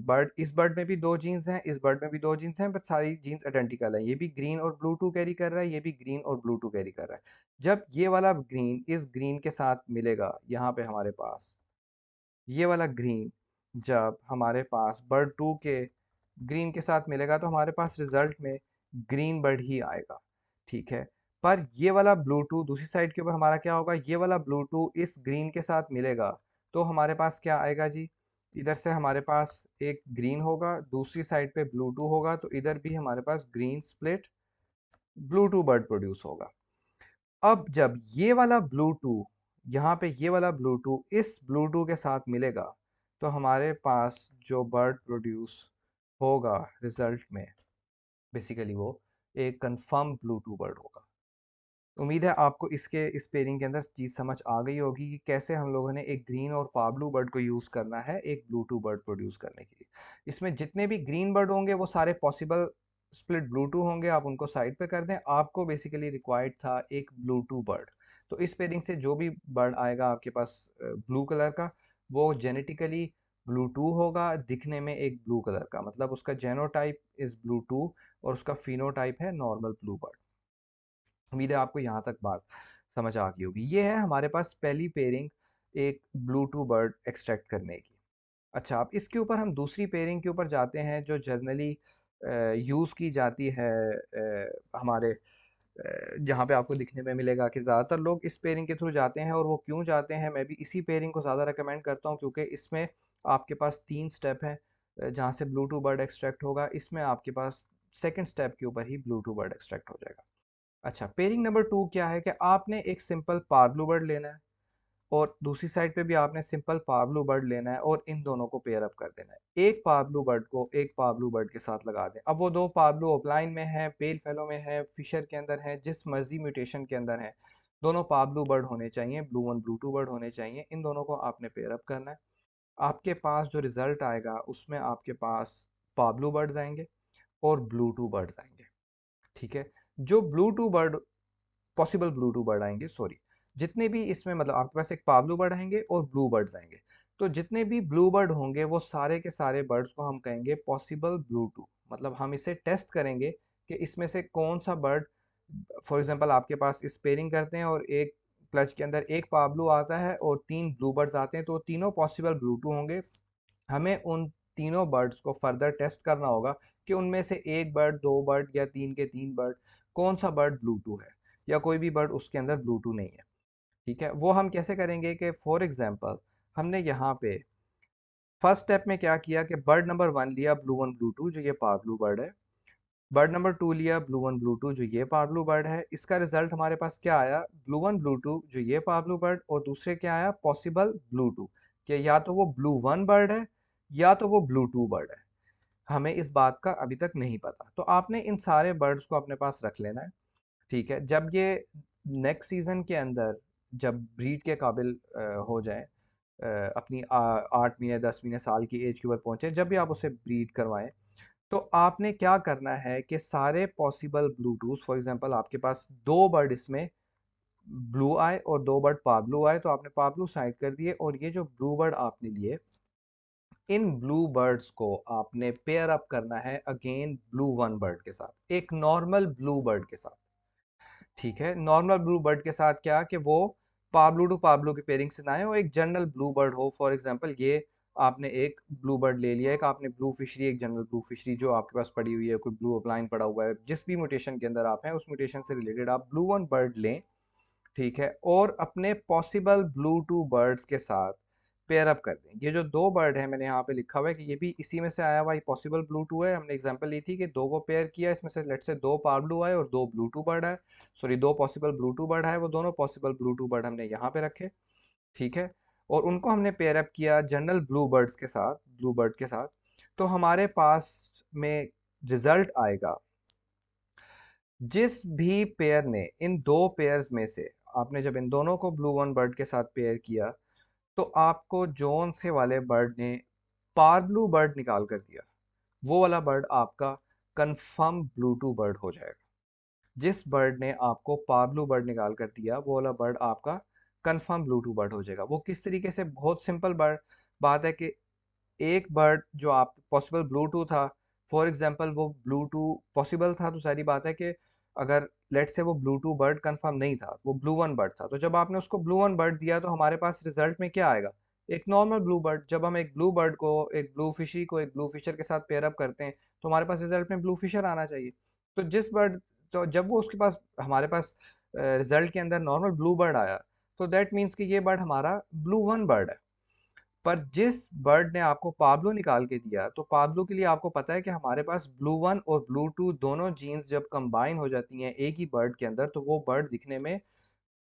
बर्ड, इस बर्ड में भी दो जीन्स हैं, इस बर्ड में भी दो जीन्स हैं, बट सारी जीन्स आइडेंटिकल है। ये भी ग्रीन और ब्लू टू कैरी कर रहा है, ये भी ग्रीन और ब्लू टू कैरी कर रहा है। जब ये वाला ग्रीन इस ग्रीन के साथ मिलेगा, यहाँ पे हमारे पास ये वाला ग्रीन जब हमारे पास बर्ड टू के ग्रीन के साथ मिलेगा तो हमारे पास रिजल्ट में ग्रीन बर्ड ही आएगा, ठीक है। पर ये वाला ब्लू टू दूसरी साइड के ऊपर हमारा क्या होगा, ये वाला ब्लू टू इस ग्रीन के साथ मिलेगा तो हमारे पास क्या आएगा जी, इधर से हमारे पास एक ग्रीन होगा, दूसरी साइड पे ब्लू टू होगा, तो इधर भी हमारे पास green split blue two bird produce होगा। अब जब ये वाला ब्लू टू, यहाँ पे ये वाला ब्लू टू इस ब्लू टू के साथ मिलेगा तो हमारे पास जो बर्ड प्रोड्यूस होगा रिजल्ट में, बेसिकली वो एक कंफर्म ब्लू टू बर्ड होगा। उम्मीद है आपको इसके इस पेयरिंग के अंदर चीज़ समझ आ गई होगी कि कैसे हम लोगों ने एक ग्रीन और पाब्लू बर्ड को यूज़ करना है एक ब्लू टू बर्ड प्रोड्यूस करने के लिए। इसमें जितने भी ग्रीन बर्ड होंगे वो सारे पॉसिबल स्प्लिट ब्लू टू होंगे, आप उनको साइड पे कर दें। आपको बेसिकली रिक्वायर्ड था एक ब्लू टू बर्ड, तो इस पेयरिंग से जो भी बर्ड आएगा आपके पास ब्लू कलर का, वो जेनेटिकली ब्लू टू होगा, दिखने में एक ब्लू कलर का, मतलब उसका जेनोटाइप इज़ ब्लू टू और उसका फिनोटाइप है नॉर्मल ब्लू बर्ड। उम्मीद है आपको यहाँ तक बात समझ आ गई होगी। ये है हमारे पास पहली पेयरिंग एक ब्लू टू बर्ड एक्सट्रैक्ट करने की। अच्छा, अब इसके ऊपर हम दूसरी पेयरिंग के ऊपर जाते हैं जो जनरली यूज़ की जाती है हमारे जहाँ पे आपको दिखने में मिलेगा कि ज़्यादातर लोग इस पेयरिंग के थ्रू जाते हैं, और वो क्यों जाते हैं, मैं भी इसी पेयरिंग को ज़्यादा रिकमेंड करता हूँ क्योंकि इसमें आपके पास तीन स्टेप हैं जहाँ से ब्लू टू बर्ड एक्सट्रैक्ट होगा। इसमें आपके पास सेकंड स्टेप के ऊपर ही ब्लू टू बर्ड एक्सट्रैक्ट हो जाएगा। अच्छा, पेयरिंग नंबर टू क्या है कि आपने एक सिंपल पाब्लो बर्ड लेना है और दूसरी साइड पे भी आपने सिंपल पाब्लो बर्ड लेना है और इन दोनों को पेयर अप कर देना है। एक पाब्लो बर्ड को एक पाब्लो बर्ड के साथ लगा दें। अब वो दो पाब्लो ऑफलाइन में है, पेल फेलो में है, फिशर के अंदर है, जिस मर्जी म्यूटेशन के अंदर है, दोनों पाब्लो बर्ड होने चाहिए, blue one blue two bird होने चाहिए। इन दोनों को आपने पेयर अप करना है। आपके पास जो रिजल्ट आएगा उसमें आपके पास पाब्लो बर्ड्स आएंगे और ब्लू टू बर्ड्स आएंगे, ठीक है। जो blue two bird possible blue two bird आएंगे, सॉरी, जितने भी इसमें मतलब आपके पास एक पाब्लो बर्ड आएंगे और ब्लू बर्ड्स आएंगे, तो जितने भी ब्लू बर्ड होंगे वो सारे के सारे बर्ड्स को हम कहेंगे पॉसिबल ब्लू टू। मतलब हम इसे टेस्ट करेंगे कि इसमें से कौन सा बर्ड, फॉर एग्जांपल आपके पास इस पेयरिंग करते हैं और एक क्लच के अंदर एक पाब्लो आता है और तीन ब्लू बर्ड्स आते हैं, तो तीनों पॉसिबल ब्लू टू होंगे। हमें उन तीनों बर्ड्स को फर्दर टेस्ट करना होगा कि उनमें से एक बर्ड, दो बर्ड या तीन के तीन बर्ड, कौन सा बर्ड ब्लूटू है, या कोई भी बर्ड उसके अंदर ब्लूटू नहीं है, ठीक है। वो हम कैसे करेंगे कि फॉर एग्जांपल हमने यहाँ पे फर्स्ट स्टेप में क्या किया कि बर्ड नंबर वन लिया ब्लू वन ब्लू टू जो ये पाब्लू बर्ड है, बर्ड नंबर टू लिया ब्लू वन ब्लू टू जो ये पाब्लू बर्ड है। इसका रिजल्ट हमारे पास क्या आया, ब्लू वन ब्लू टू जो ये पाब्लू बर्ड, और दूसरे क्या आया, पॉसिबल ब्लू टू, कि या तो वो ब्लू वन बर्ड है या तो वो ब्लू टू बर्ड है। हमें इस बात का अभी तक नहीं पता, तो आपने इन सारे बर्ड्स को अपने पास रख लेना है। ठीक है, जब ये नेक्स्ट सीज़न के अंदर जब ब्रीड के काबिल हो जाएँ, अपनी 8 महीने 10 महीने साल की एज के ऊपर पहुँचे, जब भी आप उसे ब्रीड करवाएँ, तो आपने क्या करना है कि सारे पॉसिबल ब्लूटूथ, फॉर एग्जांपल आपके पास 2 बर्ड इसमें ब्लू आए और 2 बर्ड पाब्लू आए, तो आपने पाब्लू साइड कर दिए, और ये जो ब्लू बर्ड आपने लिए, इन ब्लू बर्ड्स को आपने पेयर अप करना है अगेन ब्लू वन बर्ड के साथ, एक नॉर्मल ब्लू बर्ड के साथ। ठीक है, नॉर्मल ब्लू बर्ड के साथ क्या कि वो पाब्लो टू पाब्लो की पेयरिंग से ना आए, वो एक जनरल ब्लू बर्ड हो। फॉर एग्जांपल ये आपने एक ब्लू बर्ड ले लिया, एक आपने ब्लू फिशरी, एक जनरल ब्लू फिशरी जो आपके पास पड़ी हुई है, कोई ब्लू अपलाइन पड़ा हुआ है, जिस भी म्यूटेशन के अंदर आप हैं उस म्यूटेशन से रिलेटेड आप ब्लू वन बर्ड लें। ठीक है, और अपने पॉसिबल ब्लू टू बर्ड्स के साथ पेयर अप कर दें। ये जो 2 बर्ड है मैंने यहाँ पे लिखा हुआ है कि ये भी इसी में से आया हुआ पॉसिबल ब्लू टू है। हमने एग्जांपल ली थी कि 2 को पेयर किया, इसमें से लेट से 2 पाब्लू आए और 2 ब्लू टू बर्ड आए, sorry 2 possible blue two bird है, वो दोनों पॉसिबल ब्लू टू बर्ड हमने यहाँ पे रखे। ठीक है, और उनको हमने पेयर अप किया जनरल ब्लू बर्ड्स के साथ, ब्लू बर्ड के साथ। तो हमारे पास में रिजल्ट आएगा, जिस भी पेयर ने इन 2 पेयर्स में से, आपने जब इन दोनों को ब्लू वन बर्ड के साथ पेयर किया, तो आपको जोन से वाले बर्ड ने पार ब्लू बर्ड निकाल कर दिया, वो वाला बर्ड आपका कंफर्म ब्लू टू बर्ड हो जाएगा। जिस बर्ड ने आपको पाब्लो बर्ड निकाल कर दिया, वो वाला बर्ड आपका कंफर्म ब्लू टू बर्ड हो जाएगा। वो किस तरीके से, बहुत सिंपल बर्ड बात है कि एक बर्ड जो आप पॉसिबल ब्लू टू था, फॉर एग्जांपल वो ब्लू टू पॉसिबल था, तो सारी बात है कि अगर लेट से वो ब्लू टू बर्ड कंफर्म नहीं था, वो ब्लू वन बर्ड था, तो जब आपने उसको ब्लू वन बर्ड दिया तो हमारे पास रिजल्ट में क्या आएगा, एक नॉर्मल ब्लू बर्ड। जब हम एक ब्लू बर्ड को, एक ब्लू फिशरी को एक ब्लू फिशर के साथ पेयर अप करते हैं, तो हमारे पास रिजल्ट में ब्लू फिशर आना चाहिए। तो जिस बर्ड, तो जब वो उसके पास, हमारे पास रिजल्ट के अंदर नॉर्मल ब्लू बर्ड आया, तो दैट मीन्स कि ये बर्ड हमारा ब्लू वन बर्ड है। पर जिस बर्ड ने आपको पाब्लो निकाल के दिया, तो पाब्लो के लिए आपको पता है कि हमारे पास ब्लू वन और ब्लू टू दोनों जीन्स जब कंबाइन हो जाती हैं एक ही बर्ड के अंदर, तो वो बर्ड दिखने में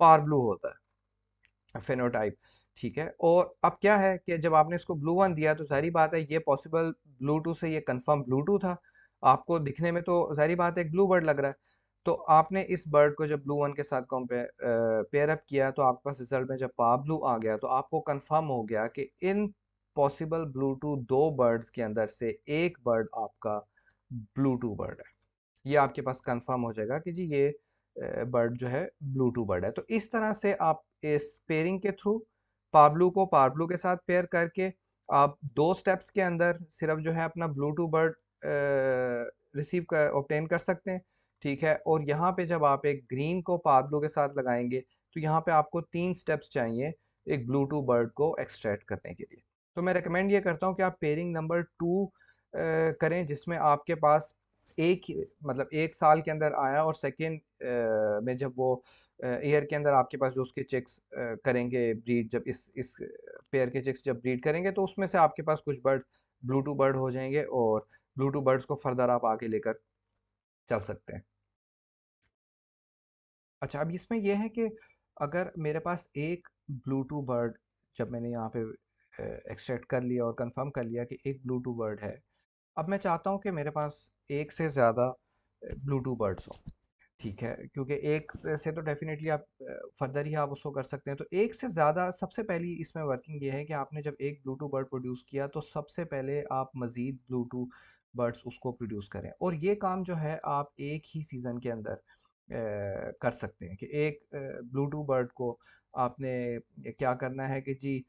पार ब्लू होता है, फेनोटाइप। ठीक है, और अब क्या है कि जब आपने इसको ब्लू वन दिया, तो सारी बात है ये पॉसिबल ब्लू टू से ये कंफर्म ब्लू टू था, आपको दिखने में तो सारी बात है एक ब्लू बर्ड लग रहा है। तो आपने इस बर्ड को जब ब्लू वन के साथ कंपेयर पेयर अप किया, तो आपके पास रिजल्ट में जब पा ब्लू आ गया, तो आपको कंफर्म हो गया कि इन पॉसिबल ब्लू टू 2 बर्ड्स के अंदर से एक बर्ड आपका ब्लू टू बर्ड है। ये आपके पास कंफर्म हो जाएगा कि जी ये बर्ड जो है ब्लू टू बर्ड है। तो इस तरह से आप इस पेयरिंग के थ्रू पाब्लू को पाब्लू के साथ पेयर करके आप 2 स्टेप्स के अंदर सिर्फ जो है अपना ब्लू टू बर्ड रिसीव कर, ऑब्टेन कर सकते हैं। ठीक है, और यहाँ पे जब आप एक ग्रीन को पाब्लू के साथ लगाएंगे, तो यहाँ पे आपको 3 स्टेप्स चाहिए एक ब्लू टू बर्ड को एक्सट्रैक्ट करने के लिए। तो मैं रिकमेंड ये करता हूँ कि आप पेयरिंग नंबर 2 करें, जिसमें आपके पास एक ही, मतलब 1 साल के अंदर आया, और सेकेंड में जब वो ईयर के अंदर आपके पास जो उसके चिक्स करेंगे ब्रीड, जब इस पेयर के चिक्स जब ब्रीड करेंगे, तो उसमें से आपके पास कुछ बर्ड ब्लू टू बर्ड हो जाएंगे, और ब्लू टू बर्ड्स को फर्दर आप आगे लेकर चल सकते हैं। अच्छा, अब इसमें यह है कि अगर मेरे पास एक ब्लू टू बर्ड, जब मैंने यहाँ पे एक्सट्रैक्ट कर लिया और कंफर्म कर लिया कि एक ब्लू टू बर्ड है, अब मैं चाहता हूँ कि मेरे पास एक से ज़्यादा ब्लू टू बर्ड्स हो। ठीक है, क्योंकि एक से तो डेफिनेटली आप फर्दर ही आप उसको कर सकते हैं, तो एक से ज़्यादा, सबसे पहली इसमें वर्किंग ये है कि आपने जब एक ब्लूटूथ बर्ड प्रोड्यूस किया, तो सबसे पहले आप मज़ीद ब्लूटूथ बर्ड्स उसको प्रोड्यूस करें, और ये काम जो है आप एक ही सीज़न के अंदर कर सकते हैं कि एक ब्लूटूथ बर्ड को आपने क्या करना है कि जी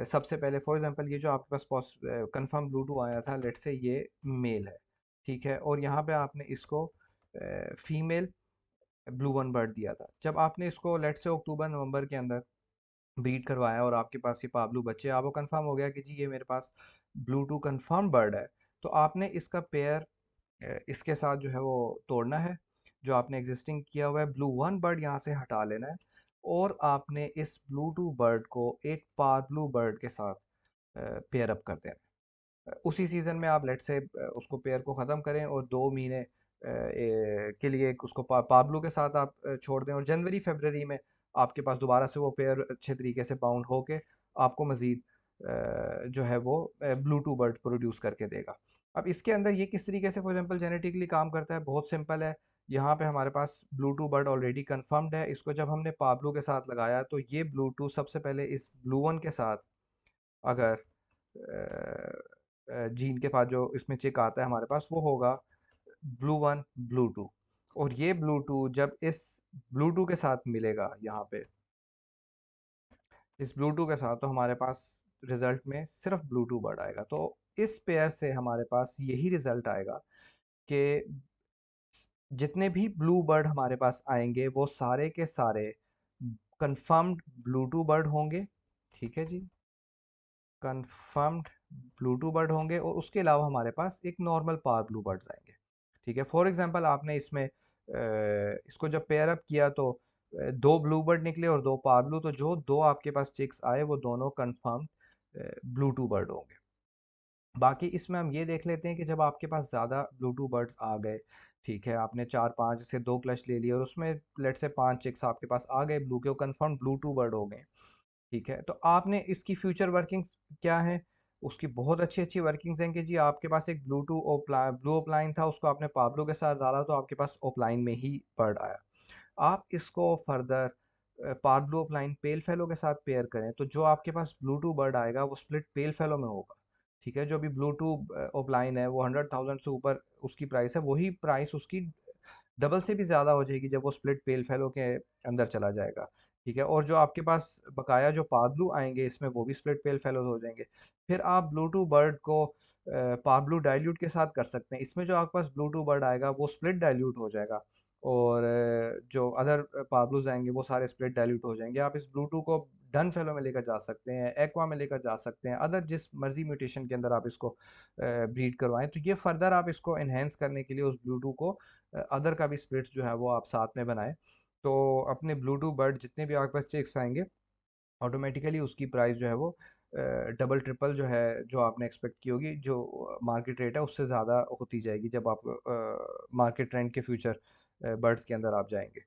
सबसे पहले फॉर एग्जांपल ये जो आपके पास कंफर्म ब्लूटूथ आया था, लेट से ये मेल है। ठीक है, और यहाँ पे आपने इसको फीमेल ब्लू वन बर्ड दिया था। जब आपने इसको लेट से अक्टूबर नवंबर के अंदर ब्रीड करवाया, और आपके पास ये पाब्लू बच्चे, आपको कंफर्म हो गया कि जी ये मेरे पास ब्लू टू कंफर्म बर्ड है, तो आपने इसका पेयर इसके साथ जो है वो तोड़ना है। जो आपने एग्जिस्टिंग किया हुआ है ब्लू वन बर्ड यहाँ से हटा लेना है, और आपने इस ब्लू टू बर्ड को एक पाब्लू बर्ड के साथ पेयर अप कर देना है। उसी सीज़न में आप लेट से उसको पेयर को ख़त्म करें, और 2 महीने के लिए उसको पाब्लो के साथ आप छोड़ दें, और जनवरी फरवरी में आपके पास दोबारा से वो पेयर अच्छे तरीके से बाउंड होके आपको मज़ीद जो है वो ब्लू टू बर्ड प्रोड्यूस करके देगा। अब इसके अंदर ये किस तरीके से फॉर एग्जांपल जेनेटिकली काम करता है, बहुत सिंपल है। यहाँ पे हमारे पास ब्लूटूथ बर्ड ऑलरेडी कंफर्म्ड है। इसको जब हमने पाब्लो के साथ लगाया तो ये ब्लूटूथ सबसे पहले इस ब्लू वन के साथ, अगर जीन के पास जो इसमें चिक आता है हमारे पास, वो होगा ब्लू वन ब्लूटूथ। और ये ब्लूटूथ जब इस ब्लूटूथ के साथ मिलेगा यहाँ पे, इस ब्लूटूथ के साथ, तो हमारे पास रिजल्ट में सिर्फ ब्लूटूथ बर्ड आएगा। तो इस पेयर से हमारे पास यही रिजल्ट आएगा कि जितने भी ब्लू बर्ड हमारे पास आएंगे वो सारे के सारे कंफर्म्ड ब्लूटूथ बर्ड होंगे। ठीक है जी, कंफर्म्ड ब्लूटूथ बर्ड होंगे। और उसके अलावा हमारे पास एक नॉर्मल पार ब्लू बर्ड्स आएंगे। ठीक है, फॉर एग्जांपल आपने इसमें इसको जब पेयर अप किया तो दो ब्लू बर्ड निकले और दो पार ब्लू, तो जो दो आपके पास चिक्स आए वो दोनों कंफर्म्ड ब्लूटूथ बर्ड होंगे। बाकी इसमें हम ये देख लेते हैं कि जब आपके पास ज़्यादा ब्लूटूथ बर्ड्स आ गए, ठीक है, आपने चार पाँच से दो क्लच ले लिए और उसमें लेट से पांच चिक्स आपके पास आ गए ब्लू के, वो कंफर्म ब्लूटूथ बर्ड हो गए। ठीक है, तो आपने इसकी फ्यूचर वर्किंग क्या है, उसकी बहुत अच्छी अच्छी वर्किंग्स हैं कि जी आपके पास एक ब्लू ओपलाइन था, उसको आपने पाब्लो के साथ डाला तो आपके पास ओपलाइन में ही बर्ड आया। आप इसको फर्दर पाब्लो ओपलाइन पेल फेलो के साथ पेयर करें तो जो आपके पास ब्लूटूथ बर्ड आएगा वो स्प्लिट पेल फेलो में होगा। ठीक है, जो भी ब्लूटूथ ओपलाइन है वो 100,000 से ऊपर उसकी प्राइस है, वही प्राइस उसकी डबल से भी ज़्यादा हो जाएगी जब वो स्प्लिट पेल फेलो के अंदर चला जाएगा। ठीक है, और जो आपके पास बकाया जो पाब्लू आएंगे इसमें वो भी स्प्लिट पेल फेलो हो जाएंगे। फिर आप ब्लूटूथ बर्ड को पाब्लू डाइल्यूट के साथ कर सकते हैं। इसमें जो आपके पास ब्लूटूथ बर्ड आएगा वो स्प्लिट डाइल्यूट हो जाएगा, और जो अदर पाब्लूज आएंगे वो सारे स्प्लिट डाइल्यूट हो जाएंगे। आप इस ब्लूटूथ को डन फेलो में लेकर जा सकते हैं, एक्वा में लेकर जा सकते हैं, अदर जिस मर्जी म्यूटेशन के अंदर आप इसको ब्रीड करवाएं। तो ये फर्दर आप इसको एनहेंस करने के लिए उस ब्लूटूथ को अदर का भी स्प्लिट्स जो है वो आप साथ में बनाएं। तो अपने ब्लूटूथ बर्ड जितने भी आपके पास चिक्स आएंगे ऑटोमेटिकली उसकी प्राइस जो है वो डबल ट्रिपल जो है, जो आपने एक्सपेक्ट की होगी, जो मार्केट रेट है उससे ज़्यादा होती जाएगी जब आप मार्केट ट्रेंड के फ्यूचर बर्ड्स के अंदर आप जाएंगे।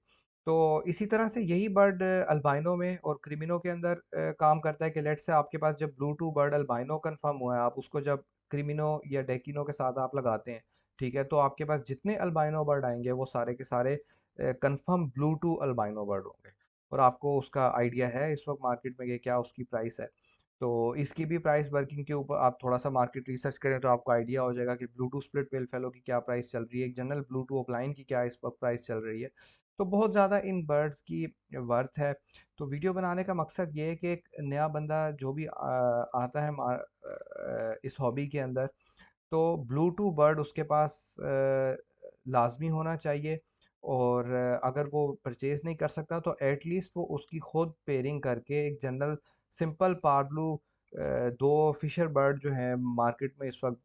तो इसी तरह से यही बर्ड अल्बाइनो में और क्रिमिनो के अंदर काम करता है कि लेट से आपके पास जब ब्लूटूथ बर्ड अल्बाइनो कंफर्म हुआ है, आप उसको जब क्रिमिनो या डेकिनो के साथ आप लगाते हैं, ठीक है, तो आपके पास जितने अल्बाइनो बर्ड आएंगे वो सारे के सारे कंफर्म ब्लूटूथ अल्बाइनो बर्ड होंगे। और आपको उसका आइडिया है इस वक्त मार्केट में कि क्या उसकी प्राइस है। तो इसकी भी प्राइस वर्किंग के ऊपर आप थोड़ा सा मार्केट रिसर्च करें तो आपको आइडिया हो जाएगा कि ब्लूटूथ स्प्लिट पेल फेलो की क्या प्राइस चल रही है, एक जनरल ब्लूटूथ ऑफलाइन की क्या इस वक्त प्राइस चल रही है। तो बहुत ज़्यादा इन बर्ड्स की वर्थ है। तो वीडियो बनाने का मकसद ये है कि एक नया बंदा जो भी आता है इस हॉबी के अंदर, तो ब्लूटूथ बर्ड उसके पास लाजमी होना चाहिए। और अगर वो परचेज़ नहीं कर सकता तो एटलीस्ट वो उसकी खुद पेयरिंग करके एक जनरल सिंपल पार्बलू दो फिशर बर्ड जो हैं मार्केट में इस वक्त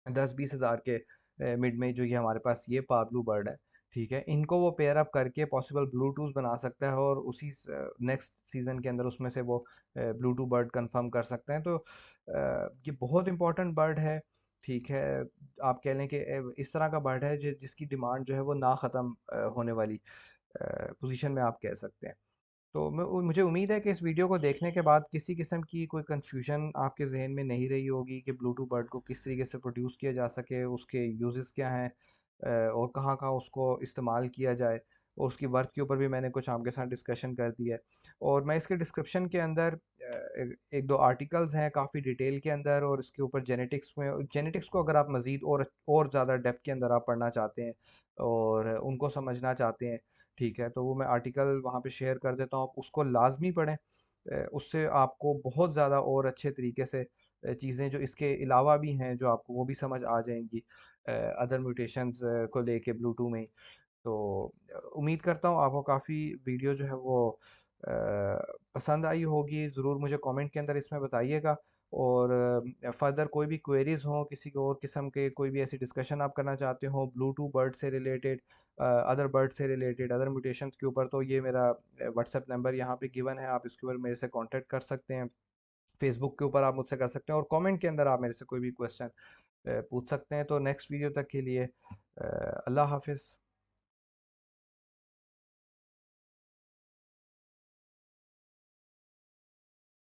10-20 हज़ार के मिड में, जो ये हमारे पास ये पाब्लू बर्ड है, ठीक है, इनको वो पेयर अप करके पॉसिबल ब्लूटूथ बना सकता है और उसी नेक्स्ट सीज़न के अंदर उसमें से वो ब्लूटूथ बर्ड कंफर्म कर सकते हैं। तो ये बहुत इंपॉर्टेंट बर्ड है। ठीक है, आप कह लें कि इस तरह का बर्ड है जिसकी डिमांड जो है वो ना ख़त्म होने वाली पोजीशन में आप कह सकते हैं। तो मुझे उम्मीद है कि इस वीडियो को देखने के बाद किसी किस्म की कोई कन्फ्यूजन आपके जहन में नहीं रही होगी कि ब्लूटूथ बर्ड को किस तरीके से प्रोड्यूस किया जा सके, उसके यूजेस क्या हैं, और कहाँ कहाँ उसको इस्तेमाल किया जाए। और उसकी वर्थ के ऊपर भी मैंने कुछ आपके साथ डिस्कशन कर दिया है। और मैं इसके डिस्क्रिप्शन के अंदर एक दो आर्टिकल्स हैं काफ़ी डिटेल के अंदर, और इसके ऊपर जेनेटिक्स को अगर आप मज़ीद और ज़्यादा डेप्थ के अंदर आप पढ़ना चाहते हैं और उनको समझना चाहते हैं, ठीक है, तो वो मैं आर्टिकल वहाँ पे शेयर कर देता हूँ, आप उसको लाजमी पढ़ें। उससे आपको बहुत ज़्यादा और अच्छे तरीके से चीज़ें जो इसके अलावा भी हैं जो आपको वो भी समझ आ जाएंगी अदर म्यूटेशंस को लेके ब्लूटूथ में ही। तो उम्मीद करता हूँ आपको काफ़ी वीडियो जो है वो पसंद आई होगी। ज़रूर मुझे कमेंट के अंदर इसमें बताइएगा। और फर्दर कोई भी क्वेरीज हो, किसी को और किस्म के कोई भी ऐसी डिस्कशन आप करना चाहते हो ब्लूटूथ बर्ड से रिलेटेड, अदर बर्ड से रिलेटेड, अदर म्यूटेशंस के ऊपर, तो ये मेरा व्हाट्सएप नंबर यहाँ पे गिवन है, आप इसके ऊपर मेरे से कांटेक्ट कर सकते हैं। फेसबुक के ऊपर आप मुझसे कर सकते हैं और कमेंट के अंदर आप मेरे से कोई भी क्वेश्चन पूछ सकते हैं। तो नेक्स्ट वीडियो तक के लिए अल्लाह हाफिज़।